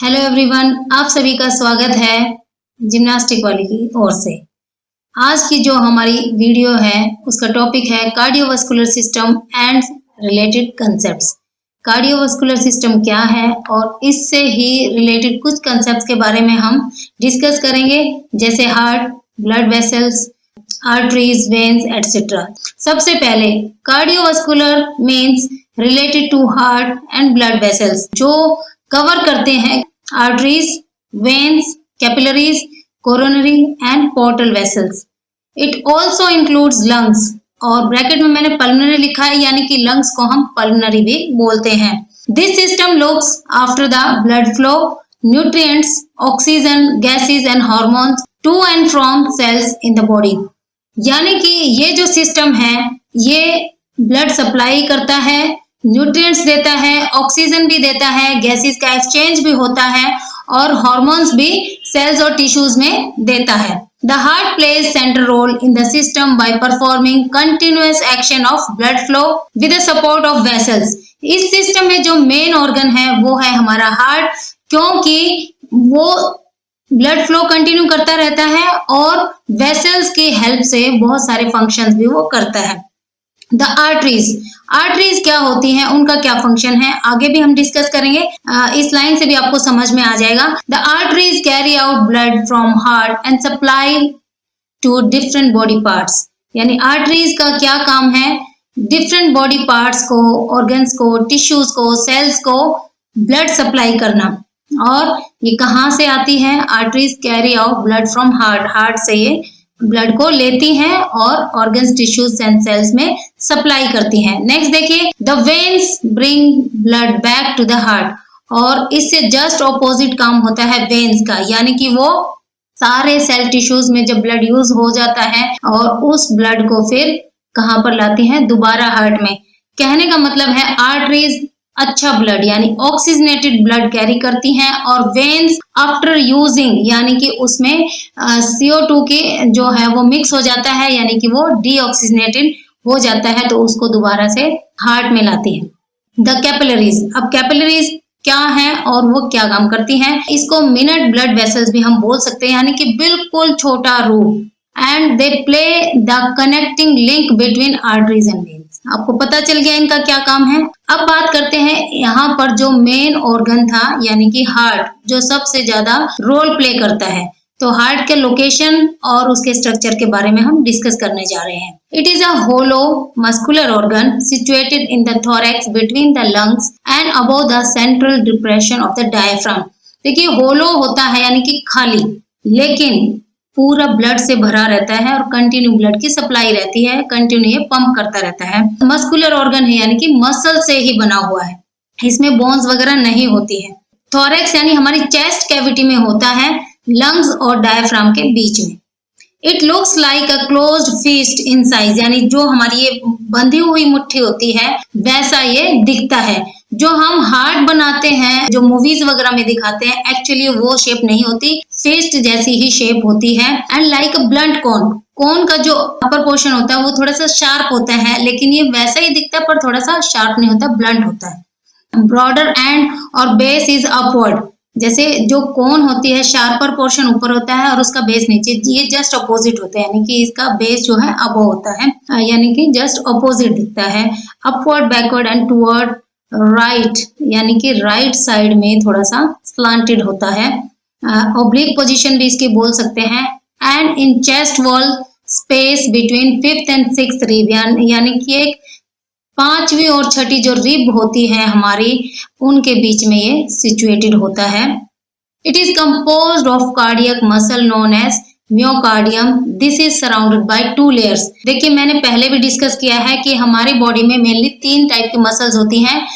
Hello everyone, आप सभी का स्वागत है जिम्नास्टिक वाली की ओर से। आज की जो हमारी वीडियो है उसका टॉपिक है cardiovascular system and related concepts. Cardiovascular system क्या है और इससे ही रिलेटेड कुछ कंसेप्ट्स के बारे में हम डिस्कस करेंगे, जैसे heart, blood vessels, arteries, veins etcetera. सबसे पहले cardiovascular means related to heart and blood vessels, जो कवर करते हैं arteries, veins, capillaries, coronary and portal vessels. It also includes lungs, और ब्रैकेट में मैंने पल्मोनरी लिखा है, यानी कि लंग्स को हम पल्मोनरी भी बोलते हैं। This system looks after the blood flow, nutrients, oxygen, gases and hormones to and from cells in the body. यानी कि ये जो सिस्टम है ये ब्लड सप्लाई करता है, न्यूट्रिएंट्स देता है, ऑक्सीजन भी देता है, गैसेस का एक्सचेंज भी होता है और हार्मोन्स भी सेल्स और टिश्यूज में देता है। The heart plays central role in the system by performing continuous action of blood flow with the support of vessels. इस सिस्टम में जो मेन ऑर्गन है वो है हमारा हार्ट, क्योंकि वो ब्लड फ्लो कंटिन्यू करता रहता है और वेसल्स की हेल्प से बहुत सारे फंक्शंस भी वो करता है। द आर्टरीज क्या होती हैं, उनका क्या फंक्शन है, आगे भी हम डिस्कस करेंगे। इस लाइन से भी आपको समझ में आ जाएगा। The arteries carry out blood from heart and supply to different body parts. यानी आर्टरीज का क्या काम है, डिफरेंट बॉडी पार्ट्स को, ऑर्गन्स को, टिश्यूज को, सेल्स को ब्लड सप्लाई करना। और ये कहाँ से आती है? Arteries carry out blood from heart से ये ब्लड को लेती हैं और ऑर्गन्स, टिश्यूज एंड सेल्स में सप्लाई करती हैं। नेक्स्ट देखिए, the veins bring blood back to the heart, और इससे जस्ट ऑपोजिट काम होता है वेन्स का, यानी कि वो सारे सेल टिश्यूज में जब ब्लड यूज हो जाता है और उस ब्लड को फिर कहाँ पर लाती हैं? दोबारा हार्ट में। कहने का मतलब है आर्टरीज अच्छा ब्लड यानी ऑक्सीजनेटेड ब्लड कैरी करती हैं, और वेन्स आफ्टर यूजिंग यानी कि उसमें CO2 के जो है वो मिक्स हो जाता है, यानी कि वो डीऑक्सीजनेटेड हो जाता है, तो उसको दोबारा से हार्ट में लाती है। द कैपिलरीज, अब कैपिलरीज क्या है और वो क्या काम करती हैं? इसको मिनट ब्लड वेसल्स भी हम बोल सकते हैं, यानी कि बिल्कुल छोटा रूप। And they play the connecting link between arteries and veins. आपको पता चल गया इनका क्या काम है। अब बात करते हैं यहाँ पर जो मेन ऑर्गन था, यानी कि हार्ट, जो सबसे ज्यादा रोल प्ले करता है। तो हार्ट के लोकेशन और उसके स्ट्रक्चर के बारे में हम डिस्कस करने जा रहे हैं। It is a hollow muscular organ situated in the thorax between the lungs and above the central depression of the diaphragm. देखिए, होलो होता है यानी कि खाली, लेकिन पूरा ब्लड से भरा रहता है और कंटिन्यू ब्लड की सप्लाई रहती है, कंटिन्यू ये पंप करता रहता है। मस्कुलर ऑर्गन है यानी कि मसल से ही बना हुआ है, इसमें बोन्स वगैरह नहीं होती है। थोरैक्स यानी हमारी चेस्ट कैविटी में होता है, लंग्स और डायफ्राम के बीच में। It looks like a closed fist in size, यानी जो हमारी ये बंधी हुई मुट्ठी होती है वैसा ये दिखता है। जो हम हार्ट बनाते हैं, जो मूवीज वगैरह में दिखाते हैं, एक्चुअली वो शेप नहीं होती, फिस्ट जैसी ही शेप होती है। एंड लाइक अ ब्लंट कोन का जो अपर पोर्शन होता है वो थोड़ा सा शार्प होता है, लेकिन ये वैसा ही दिखता है पर थोड़ा सा शार्प नहीं होता, ब्लंट होता है। ब्रॉडर एंड और बेस इज अपवर्ड, जैसे जो कोन होती है शार्पर पोर्शन ऊपर होता है और उसका बेस नीचे, ये जस्ट अपोजिट होता है, यानी कि इसका बेस जो है अबव होता है, यानी कि जस्ट अपोजिट दिखता है। Upward, backward and toward right, यानी कि राइट साइड में थोड़ा सा स्लांटेड होता है। ऑब्लिक पोजीशन भी इसकी बोल सकते हैं। And in chest wall space between 5th and 6th rib, यानी कि एक 5वीं और 6ठी जो रिब होती है हमारी, उनके बीच में ये सिचुएटेड होता है। It is composed of cardiac muscle known as myocardium. This is surrounded by 2 layers. देखिए, मैंने पहले भी डिस्कस किया है कि हमारी बॉडी में मेनली 3 टाइप की मसल्स होती हैं,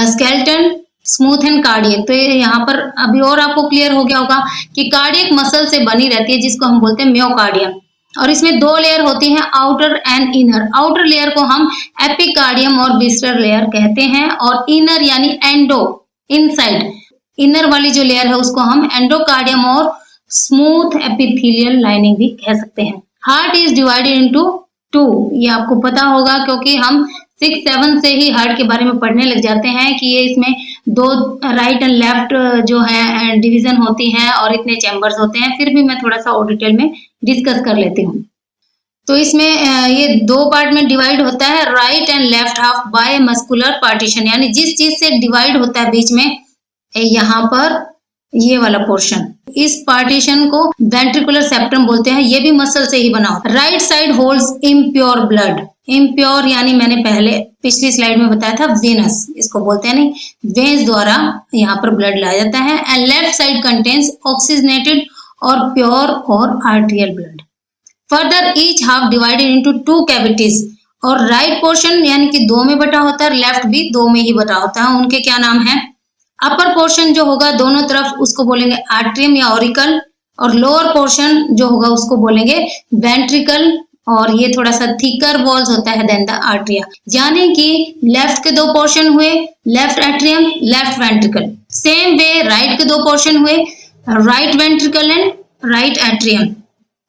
स्केलेटन, स्मूथ एंड कार्डियक। तो यहाँ पर अभी और आपको क्लियर हो गया होगा कि कार्डियक मसल से बनी रहती है, जिसको हम बोलते हैं म्योकार्डियम, और इसमें 2 लेयर होती हैं, outer and inner. Outer layer को हम एपिकार्डियम और विस्चरल लेयर कहते हैं, और इनर यानी एंडो, इनसाइड, इनर वाली जो लेयर है उसको हम एंडोकार्डियम और स्मूथ एपिथेलियल लाइनिंग भी कह सकते हैं। हार्ट इज डिवाइडेड इनटू 2, ये आपको पता होगा क्योंकि हम 6-7 से ही हार्ट के बारे में पढ़ने लग जाते हैं कि ये इसमें दो राइट एंड लेफ्ट जो है डिवीजन होती हैं और इतने चैम्बर्स होते हैं, फिर भी मैं थोड़ा सा और डिटेल में डिस्कस कर लेती हूँ। तो इसमें ये दो पार्ट में डिवाइड होता है, right and left half by muscular partition, यानी जिस चीज से डिवाइड होता है बीच में, यहाँ पर ये वाला पोर्शन, इस पार्टीशन को वेंट्रिकुलर सेप्टम बोलते हैं। ये भी मसल से ही बना होता है। Right side holds impure blood, impure यानी मैंने पहले पिछली स्लाइड में बताया था वेनस, इसको बोलते हैं नहीं, वेन्स द्वारा यहाँ पर ब्लड लाया जाता है। And left side contains oxygenated और प्योर और arterial blood. Further each half divided into 2 cavities, और राइट पोर्शन यानी कि 2 में बटा होता है, लेफ्ट भी 2 में ही बटा होता है। उनके क्या नाम है? अपर पोर्शन जो होगा दोनों तरफ उसको बोलेंगे आर्ट्रियम या ऑरिकल, और लोअर पोर्शन जो होगा उसको बोलेंगे वेंट्रिकल, और ये थोड़ा सा थिकर वॉल्स होता है देन द आर्ट्रिया। यानी कि लेफ्ट के 2 पोर्शन हुए, left atrium, left ventricle. Same way right के 2 पोर्शन हुए, right ventricle and right atrium.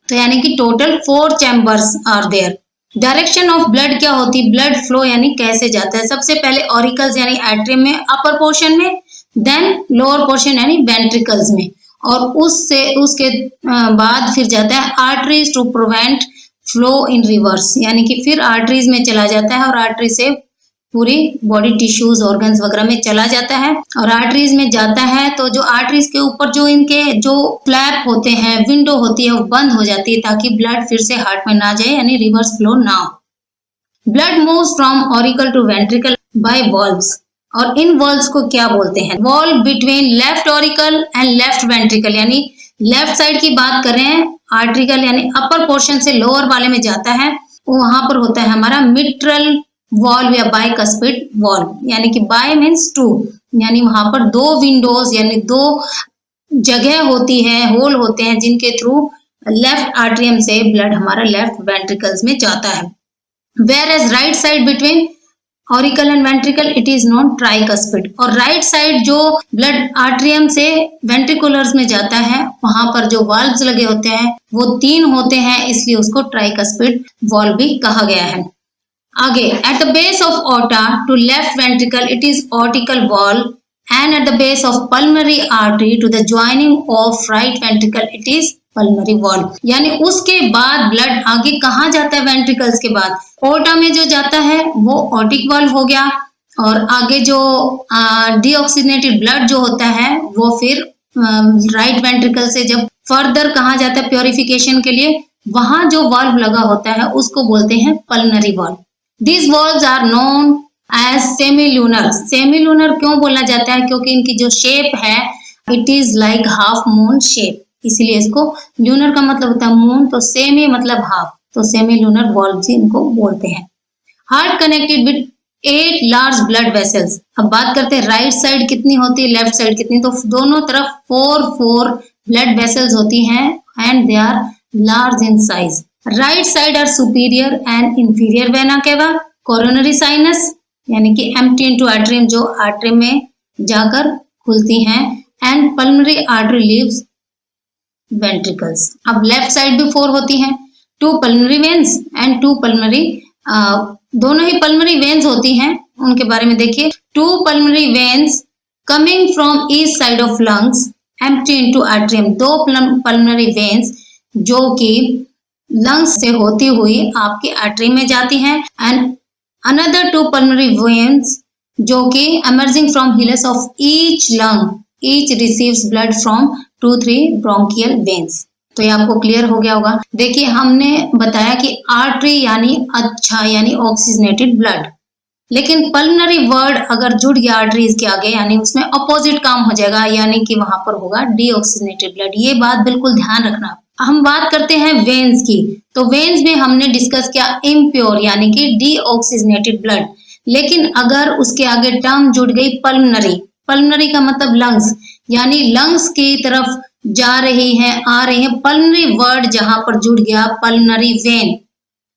तो यानी कि total 4 chambers are there. Direction of blood क्या होती है? ब्लड फ्लो यानी कैसे जाता है? सबसे पहले ऑरिकल्स यानी एट्रियम में अपर पोर्शन में, देन लोअर पोर्शन यानी वेंट्रिकल्स में, और उसके बाद फिर जाता है arteries to prevent flow in reverse, यानी कि फिर आर्टरीज में चला जाता है और आर्टरी से पूरी बॉडी टिश्यूज ऑर्गन्स वगैरह में चला जाता है। और आर्टरीज में जाता है तो जो आर्टरीज के ऊपर जो इनके जो फ्लैप होते हैं, विंडो होती है, वो बंद हो जाती है ताकि ब्लड फिर से हार्ट में ना जाए, यानी रिवर्स फ्लो ना हो। Blood moves from auricle to ventricle by valves, और इन वॉल्व्स को क्या बोलते हैं? Valve between left auricle and left ventricle, यानी लेफ्ट साइड की बात करें, आर्ट्रिकल यानी अपर पोर्शन से लोअर वाले में जाता है, वहां पर होता है हमारा मिट्रल वॉल्व या बाइकस्पिड वॉल्व, यानी कि बाय मीन्स 2, यानी वहां पर 2 विंडोज यानी 2 जगह होती है, होल होते हैं, जिनके थ्रू लेफ्ट आर्ट्रियम से ब्लड हमारा लेफ्ट वेंट्रिकल्स में जाता है। Whereas right side between auricle and ventricle it is known tricuspid, और राइट साइड जो ब्लड आर्ट्रियम से वेंट्रिकुलर्स में जाता है, वहां पर जो वाल्व्स लगे होते हैं वो 3 होते हैं, इसलिए उसको ट्राइकस्पिड वॉल्व भी कहा गया है। आगे, at the base of aorta to left ventricle it is aortic valve, and at the base of pulmonary artery to the joining of right ventricle it is pulmonary valve. यानी उसके बाद blood आगे कहाँ जाता है? वेंट्रिकल्स के बाद aorta में जो जाता है वो ऑर्टिक वॉल्व हो गया, और आगे जो डीऑक्सीजनेटेड ब्लड जो होता है वो फिर राइट वेंट्रिकल से जब फर्दर कहाँ जाता है प्योरिफिकेशन के लिए, वहां जो वॉल्व लगा होता है उसको बोलते हैं pulmonary valve. These valves are known as semilunar. Semilunar क्यों बोला जाता है? क्योंकि इनकी जो शेप है it is like half moon shape, इसीलिए इसको lunar का मतलब होता है मून, तो semi मतलब half, तो semilunar valves इनको बोलते हैं। Heart connected with 8 large blood vessels। अब बात करते हैं राइट साइड कितनी होती है, लेफ्ट साइड कितनी, तो दोनों तरफ 4 ब्लड वेसल्स होती हैं and they are large in size। Right side are superior and inferior vena cava, coronary sinus यानी कि एम्प्टी इनटू आर्टरियम जो आर्टरी में जाकर खुलती हैं, and pulmonary artery leaves ventricles. अब लेफ्ट साइड भी 4 होती हैं, 2 पल्मोनरी वेन्स एंड 2 पल्मोनरी, दोनों ही पल्मोनरी वेन्स होती हैं, उनके बारे में देखिए। 2 pulmonary veins coming from each side of lungs empty into atrium, 2 pulmonary veins जो कि लंग्स से होती हुई आपकी आर्टरी में जाती हैं, एंड अनदर 2 पल्मोनरी वेन्स जो कि emerging from hills of each lung, each receives blood from 2-3 bronchial veins। तो ये आपको क्लियर हो गया होगा। देखिए हमने बताया कि आर्टरी यानी अच्छा यानी ऑक्सीजनेटेड ब्लड, लेकिन पल्मोनरी वर्ड अगर जुड़ गया आर्टरीज के आगे यानी उसमें अपोजिट काम हो जाएगा, यानी कि वहां पर होगा डीऑक्सीजनेटेड ब्लड। ये बात बिल्कुल ध्यान रखना। हम बात करते हैं वेन्स की, तो वेन्स में हमने डिस्कस किया इम्प्योर यानी कि डीऑक्सीजनेटेड ब्लड, लेकिन अगर उसके आगे टर्म जुड़ गई पल्मोनरी, पल्मोनरी का मतलब लंग्स, यानी लंग्स की तरफ जा रही है, आ रही है, पल्मोनरी वर्ड जहां पर जुड़ गया पल्मोनरी वेन,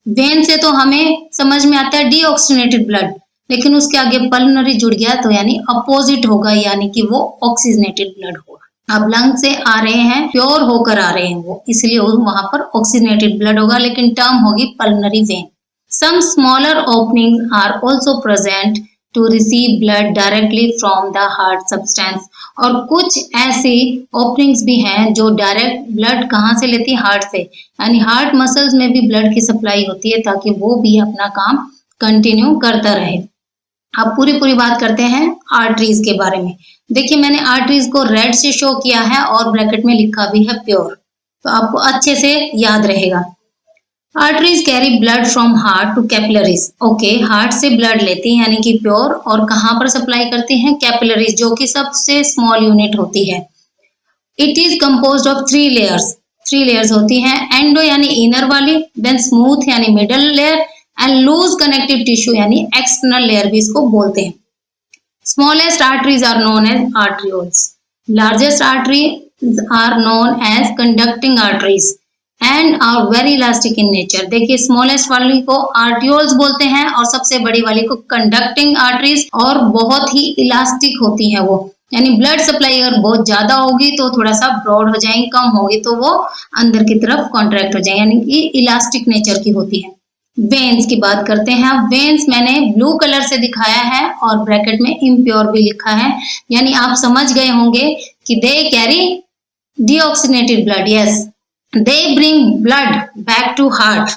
वेन से तो हमें समझ में आता है डीऑक्सीजनेटेड ब्लड, लेकिन उसके आगे पल्मोनरी जुड़ गया तो यानी अपोजिट होगा, यानी कि वो ऑक्सीजनेटेड ब्लड होगा। अब लंग से आ रहे हैं, प्योर होकर आ रहे हैं वो, इसलिए वहां पर ऑक्सीजनेटेड ब्लड होगा, लेकिन टर्म होगी pulmonary vein. Some smaller openings are also present to receive blood directly from the heart substance। और कुछ ऐसी ओपनिंग्स भी हैं जो डायरेक्ट ब्लड कहाँ से लेती है, हार्ट से, यानी हार्ट मसल्स में भी ब्लड की सप्लाई होती है ताकि वो भी अपना काम कंटिन्यू करता रहे। अब पूरी बात करते हैं आर्टरीज के बारे में। देखिए मैंने आर्टरीज को रेड से शो किया है और ब्रैकेट में लिखा भी है प्योर, तो आपको अच्छे से याद रहेगा। Arteries carry blood from heart to capillaries. Okay, heart से ब्लड लेती है यानी कि प्योर, और कहाँ पर सप्लाई करती हैं, कैपिलरीज, जो कि सबसे स्मॉल यूनिट होती है। It is composed of 3 layers. 3 layers होती हैं, एंडो यानी इनर वाली, देन स्मूथ यानी middle layer, and loose connective tissue यानी एक्सटर्नल लेयर भी इसको बोलते हैं। Smallest arteries are known as arterioles. Largest arteries are known as conducting arteries and are very elastic in nature. देखिए smallest वाली को आर्टियोल्स बोलते हैं और सबसे बड़ी वाली को कंडक्टिंग आर्टरीज, और बहुत ही इलास्टिक होती है वो, यानी ब्लड सप्लाई अगर बहुत ज्यादा होगी तो थोड़ा सा ब्रॉड हो जाएंगी, कम होगी तो वो अंदर की तरफ कॉन्ट्रैक्ट हो जाएंगे, यानी कि इलास्टिक नेचर की होती है। वेन्स की बात करते हैं। वेन्स मैंने ब्लू कलर से दिखाया है और ब्रैकेट में इम्प्योर भी लिखा है, यानी आप समझ गए होंगे कि they carry deoxygenated blood. Yes, they bring blood back to heart.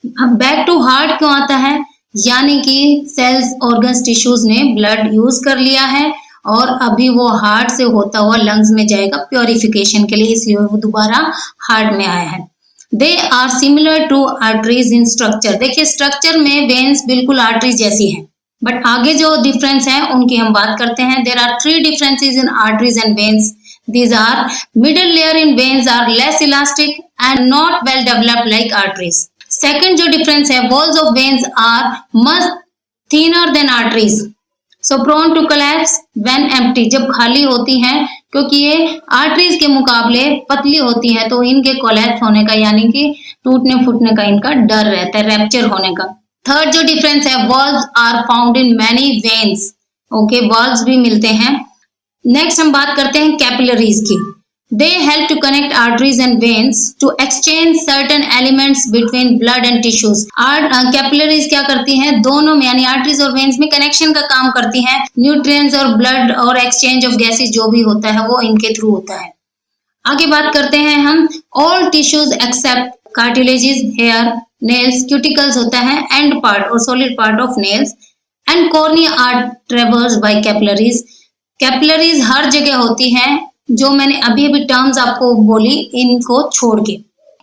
अब बैक टू हार्ट क्यों आता है, यानी कि सेल्स, ऑर्गन्स, टिश्यूज ने ब्लड यूज कर लिया है और अभी वो हार्ट से होता हुआ लंग्स में जाएगा प्योरिफिकेशन के लिए, इसलिए वो दोबारा हार्ट में आया है। They are similar to arteries in structure. देखिए स्ट्रक्चर में वेन्स बिल्कुल आर्टरीज जैसी है, बट आगे जो डिफरेंस है उनकी हम बात करते हैं। There are 3 differences in arteries and veins. These are middle layer in veins are less elastic and not well developed like arteries. Second जो difference है, walls of veins are much thinner than arteries, so prone to collapse when empty। जब खाली होती हैं, क्योंकि ये arteries के मुकाबले पतली होती है तो इनके कोलैप्स होने का यानी कि टूटने फूटने का इनका डर रहता है, रैप्चर होने का। थर्ड जो डिफरेंस है, valves are found in many veins. Okay, valves भी मिलते हैं। नेक्स्ट हम बात करते हैं कैपिलरीज की। They help to connect arteries and veins to exchange certain elements between blood and tissues. Capillaries क्या करती हैं, दोनों में यानी आर्टरीज और वेन्स में कनेक्शन का काम करती हैं। न्यूट्रिएंट्स और ब्लड और एक्सचेंज ऑफ गैसेज जो भी होता है वो इनके थ्रू होता है। आगे बात करते हैं हम, all tissues except cartilages, hair, nails, cuticles होता है, एंड पार्ट और solid part of nails, and cornea are traversed by capillaries. Capillaries हर जगह होती हैं, जो मैंने अभी टर्म्स आपको बोली इनको छोड़ के।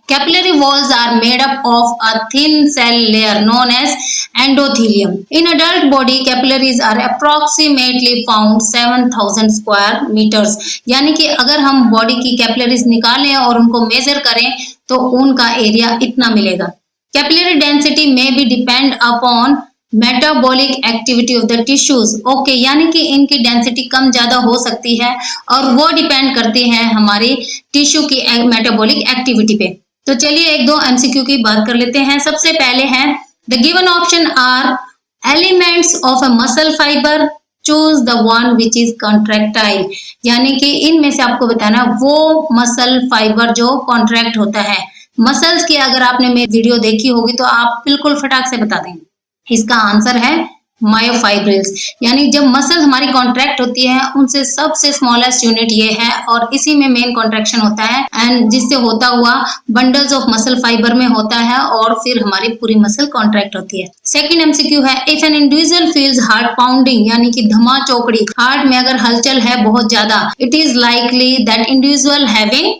Capillary walls are made up of a thin cell layer known as endothelium. In adult body capillaries are approximately found 7000 square meters. यानी कि अगर हम बॉडी की कैपिलरीज निकालें और उनको मेजर करें तो उनका एरिया इतना मिलेगा। कैपिलरी डेंसिटी में भी depend upon metabolic activity of the tissues. Okay, यानी कि इनकी डेंसिटी कम ज्यादा हो सकती है और वो डिपेंड करती है हमारी टिश्यू की मेटाबॉलिक एक्टिविटी पे। तो चलिए एक दो एमसीक्यू की बात कर लेते हैं। सबसे पहले है, the given option are elements of a muscle fibre, choose the one which is contractile. यानी कि इनमें से आपको बताना वो मसल फाइबर जो कॉन्ट्रैक्ट होता है। मसल्स की अगर आपने मेरी वीडियो देखी होगी तो आप बिल्कुल फटाक से बता देंगे। इसका आंसर है मायोफाइब्रिल्स। यानी जब मसल हमारी कॉन्ट्रैक्ट होती है उनसे सबसे स्मॉलेस्ट यूनिट ये है और इसी में मेन कॉन्ट्रैक्शन होता है, एंड जिससे होता हुआ बंडल्स ऑफ मसल फाइबर में होता है और फिर हमारी पूरी मसल कॉन्ट्रैक्ट होती है। सेकंड एमसीक्यू है, if an individual feels heart pounding, यानी कि धमा चौकड़ी, हार्ट में अगर हलचल है बहुत ज्यादा, it is likely that individual having,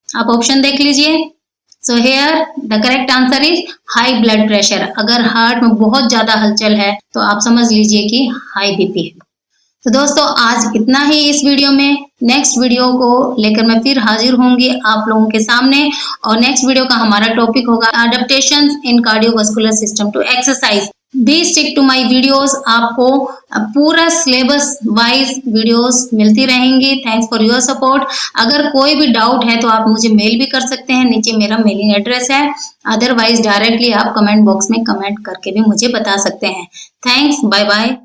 आप ऑप्शन देख लीजिए। So here the correct answer is high blood pressure। अगर हार्ट में बहुत ज्यादा हलचल है तो आप समझ लीजिए कि हाई बीपी है। तो दोस्तों आज इतना ही इस वीडियो में। नेक्स्ट वीडियो को लेकर मैं फिर हाजिर होंगी आप लोगों के सामने, और नेक्स्ट वीडियो का हमारा टॉपिक होगा adaptations in cardiovascular system to exercise. Be stick to my videos. आपको पूरा सिलेबस वाइज वीडियोस मिलती रहेंगी। Thanks for your support. अगर कोई भी डाउट है तो आप मुझे मेल भी कर सकते हैं, नीचे मेरा मेलिंग एड्रेस है। अदरवाइज डायरेक्टली आप कमेंट बॉक्स में कमेंट करके भी मुझे बता सकते हैं। Thanks, bye bye.